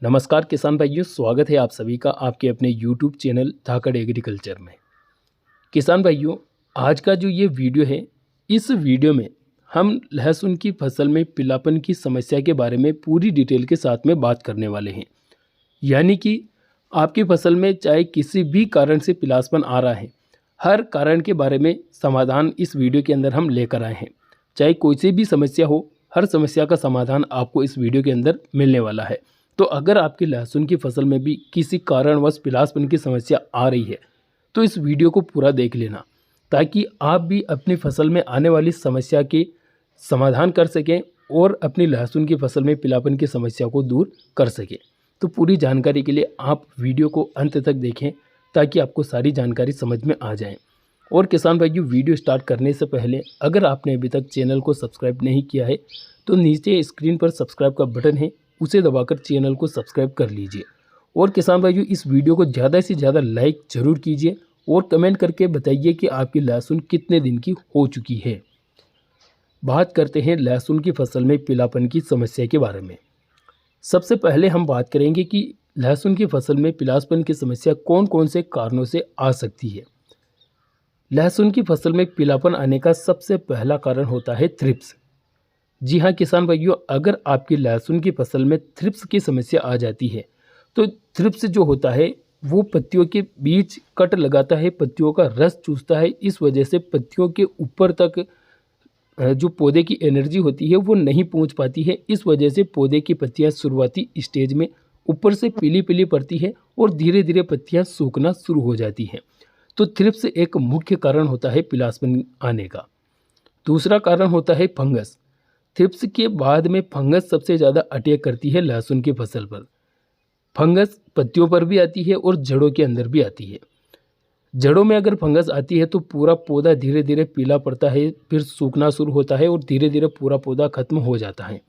नमस्कार किसान भाइयों, स्वागत है आप सभी का आपके अपने यूट्यूब चैनल धाकड़ एग्रीकल्चर में। किसान भाइयों, आज का जो ये वीडियो है, इस वीडियो में हम लहसुन की फसल में पीलापन की समस्या के बारे में पूरी डिटेल के साथ में बात करने वाले हैं। यानी कि आपकी फसल में चाहे किसी भी कारण से पीलापन आ रहा है, हर कारण के बारे में समाधान इस वीडियो के अंदर हम लेकर आए हैं। चाहे कोई सी भी समस्या हो, हर समस्या का समाधान आपको इस वीडियो के अंदर मिलने वाला है। तो अगर आपकी लहसुन की फसल में भी किसी कारणवश पीलापन की समस्या आ रही है तो इस वीडियो को पूरा देख लेना, ताकि आप भी अपनी फसल में आने वाली समस्या के समाधान कर सकें और अपनी लहसुन की फसल में पीलापन की समस्या को दूर कर सकें। तो पूरी जानकारी के लिए आप वीडियो को अंत तक देखें ताकि आपको सारी जानकारी समझ में आ जाए। और किसान भाइयों, वीडियो स्टार्ट करने से पहले अगर आपने अभी तक चैनल को सब्सक्राइब नहीं किया है तो नीचे स्क्रीन पर सब्सक्राइब का बटन है, उसे दबाकर चैनल को सब्सक्राइब कर लीजिए। और किसान भाइयों, इस वीडियो को ज़्यादा से ज़्यादा लाइक ज़रूर कीजिए और कमेंट करके बताइए कि आपकी लहसुन कितने दिन की हो चुकी है। बात करते हैं लहसुन की फसल में पीलापन की समस्या के बारे में। सबसे पहले हम बात करेंगे कि लहसुन की फसल में पीलापन की समस्या कौन कौन से कारणों से आ सकती है। लहसुन की फसल में पीलापन आने का सबसे पहला कारण होता है थ्रिप्स। जी हाँ किसान भाइयों, अगर आपकी लहसुन की फसल में थ्रिप्स की समस्या आ जाती है तो थ्रिप्स जो होता है वो पत्तियों के बीच कट लगाता है, पत्तियों का रस चूसता है। इस वजह से पत्तियों के ऊपर तक जो पौधे की एनर्जी होती है वो नहीं पहुंच पाती है। इस वजह से पौधे की पत्तियां शुरुआती स्टेज में ऊपर से पीली पीली पड़ती है और धीरे धीरे पत्तियां सूखना शुरू हो जाती हैं। तो थ्रिप्स एक मुख्य कारण होता है पीलापन आने का। दूसरा कारण होता है फंगस। थ्रिप्स के बाद में फंगस सबसे ज़्यादा अटैक करती है लहसुन की फसल पर। फंगस पत्तियों पर भी आती है और जड़ों के अंदर भी आती है। जड़ों में अगर फंगस आती है तो पूरा पौधा धीरे धीरे पीला पड़ता है, फिर सूखना शुरू होता है और धीरे धीरे पूरा पौधा खत्म हो जाता है।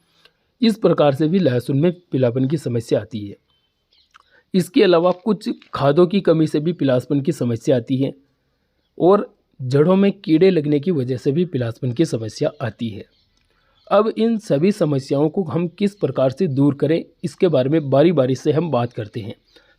इस प्रकार से भी लहसुन में पीलापन की समस्या आती है। इसके अलावा कुछ खादों की कमी से भी पीलापन की समस्या आती है और जड़ों में कीड़े लगने की वजह से भी पीलापन की समस्या आती है। अब इन सभी समस्याओं को हम किस प्रकार से दूर करें, इसके बारे में बारी बारी से हम बात करते हैं।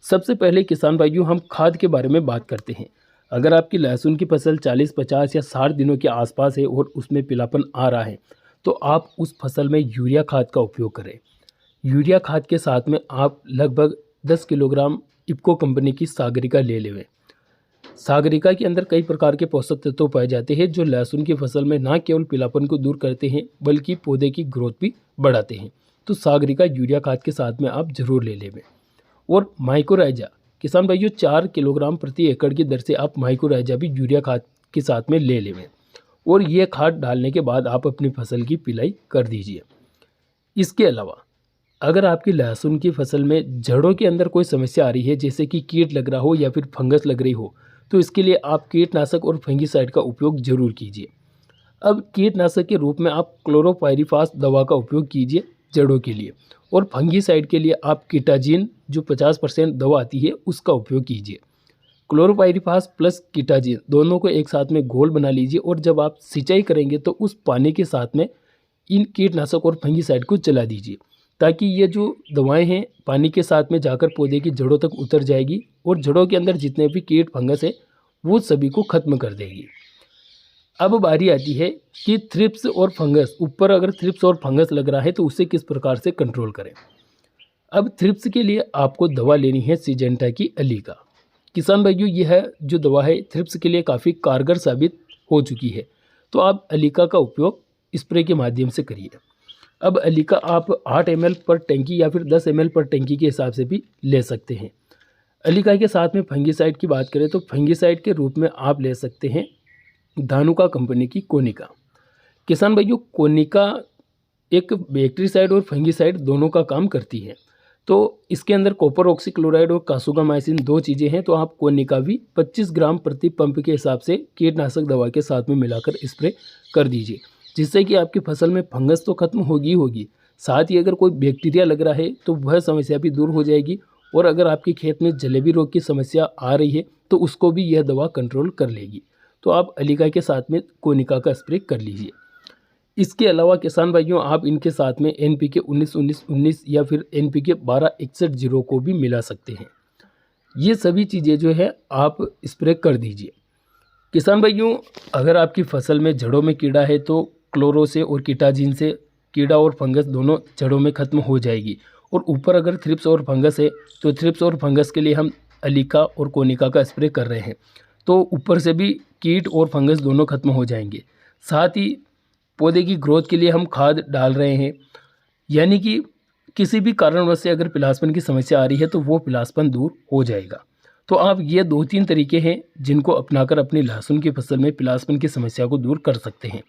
सबसे पहले किसान भाइयों, हम खाद के बारे में बात करते हैं। अगर आपकी लहसुन की फसल 40, 50 या 60 दिनों के आसपास है और उसमें पीलापन आ रहा है तो आप उस फसल में यूरिया खाद का उपयोग करें। यूरिया खाद के साथ में आप लगभग 10 किलोग्राम इफ्को कंपनी की सागरिका ले लें। सागरिका के अंदर कई प्रकार के पोषक तत्व पाए जाते हैं जो लहसुन की फसल में न केवल पीलापन को दूर करते हैं बल्कि पौधे की ग्रोथ भी बढ़ाते हैं। तो सागरिका यूरिया खाद के साथ में आप जरूर ले लें। और माइक्रोराइजा, किसान भाइयों 4 किलोग्राम प्रति एकड़ की दर से आप माइक्रोराइजा भी यूरिया खाद के साथ में ले लें और ये खाद डालने के बाद आप अपनी फसल की पिलाई कर दीजिए। इसके अलावा अगर आपकी लहसुन की फसल में जड़ों के अंदर कोई समस्या आ रही है, जैसे कि कीट लग रहा हो या फिर फंगस लग रही हो, तो इसके लिए आप कीटनाशक और फंगीसाइड का उपयोग जरूर कीजिए। अब कीटनाशक के रूप में आप क्लोरोपाइरीफास दवा का उपयोग कीजिए जड़ों के लिए, और फंगीसाइड के लिए आप कीटाजिन जो 50% दवा आती है उसका उपयोग कीजिए। क्लोरोपाइरीफास प्लस कीटाजिन दोनों को एक साथ में घोल बना लीजिए और जब आप सिंचाई करेंगे तो उस पानी के साथ में इन कीटनाशक और फंगीसाइड को चला दीजिए, ताकि ये जो दवाएं हैं पानी के साथ में जाकर पौधे की जड़ों तक उतर जाएगी और जड़ों के अंदर जितने भी कीट फंगस है वो सभी को खत्म कर देगी। अब बारी आती है कि थ्रिप्स और फंगस, ऊपर अगर थ्रिप्स और फंगस लग रहा है तो उसे किस प्रकार से कंट्रोल करें। अब थ्रिप्स के लिए आपको दवा लेनी है सिजेंटा की अलीका। किसान भाइयों, यह जो दवा है थ्रिप्स के लिए काफ़ी कारगर साबित हो चुकी है, तो आप अलीका का उपयोग स्प्रे के माध्यम से करिए। अब अलीका आप 8 ml पर टंकी या फिर 10 ml पर टंकी के हिसाब से भी ले सकते हैं। अलीका के साथ में फंगीसाइड की बात करें तो फंगीसाइड के रूप में आप ले सकते हैं धानुका कंपनी की कोनिका। किसान भाइयों, कोनिका एक बैक्टीरियासाइड और फंगीसाइड दोनों का काम करती है, तो इसके अंदर कॉपर ऑक्सीक्लोराइड और कासुगामाइसिन 2 चीज़ें हैं। तो आप कोनिका भी 25 ग्राम प्रति पंप के हिसाब से कीटनाशक दवा के साथ में मिलाकर स्प्रे कर दीजिए, जिससे कि आपकी फसल में फंगस तो खत्म होगी, साथ ही अगर कोई बैक्टीरिया लग रहा है तो वह समस्या भी दूर हो जाएगी। और अगर आपके खेत में जलेबी रोग की समस्या आ रही है तो उसको भी यह दवा कंट्रोल कर लेगी। तो आप अलीका के साथ में कोनिका का स्प्रे कर लीजिए। इसके अलावा किसान भाइयों आप इनके साथ में NPK 19-19-19 या फिर NPK 12-61-0 को भी मिला सकते हैं। ये सभी चीज़ें जो है आप स्प्रे कर दीजिए। किसान भाइयों अगर आपकी फसल में जड़ों में कीड़ा है तो क्लोरो से और कीटाजीन से कीड़ा और फंगस दोनों जड़ों में ख़त्म हो जाएगी। और ऊपर अगर थ्रिप्स और फंगस है तो थ्रिप्स और फंगस के लिए हम अलीका और कोनिका का स्प्रे कर रहे हैं, तो ऊपर से भी कीट और फंगस दोनों खत्म हो जाएंगे। साथ ही पौधे की ग्रोथ के लिए हम खाद डाल रहे हैं, यानी कि किसी भी कारणवश से अगर पिलासपन की समस्या आ रही है तो वो पिलासपन दूर हो जाएगा। तो आप ये 2-3 तरीके हैं जिनको अपनाकर अपनी लहसुन की फसल में पिलासपन की समस्या को दूर कर सकते हैं।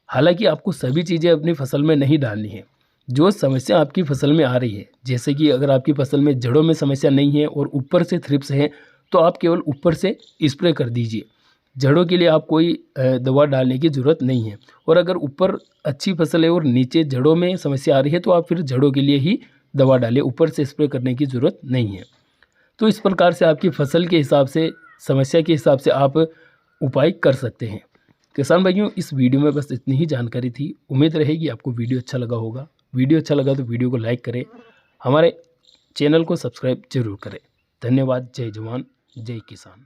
हालांकि आपको सभी चीज़ें अपनी फसल में नहीं डालनी है। जो समस्या आपकी फसल में आ रही है, जैसे कि अगर आपकी फसल में जड़ों में समस्या नहीं है और ऊपर से थ्रिप्स हैं, तो आप केवल ऊपर से स्प्रे कर दीजिए। जड़ों के लिए आप कोई दवा डालने की ज़रूरत नहीं है। और अगर ऊपर अच्छी फसल है और नीचे जड़ों में समस्या आ रही है तो आप फिर जड़ों के लिए ही दवा डालें, ऊपर से स्प्रे करने की ज़रूरत नहीं है। तो इस प्रकार से आपकी फसल के हिसाब से, समस्या के हिसाब से आप उपाय कर सकते हैं। किसान भाइयों इस वीडियो में बस इतनी ही जानकारी थी। उम्मीद रहेगी आपको वीडियो अच्छा लगा होगा। वीडियो अच्छा लगा तो वीडियो को लाइक करें, हमारे चैनल को सब्सक्राइब जरूर करें। धन्यवाद। जय जवान जय किसान।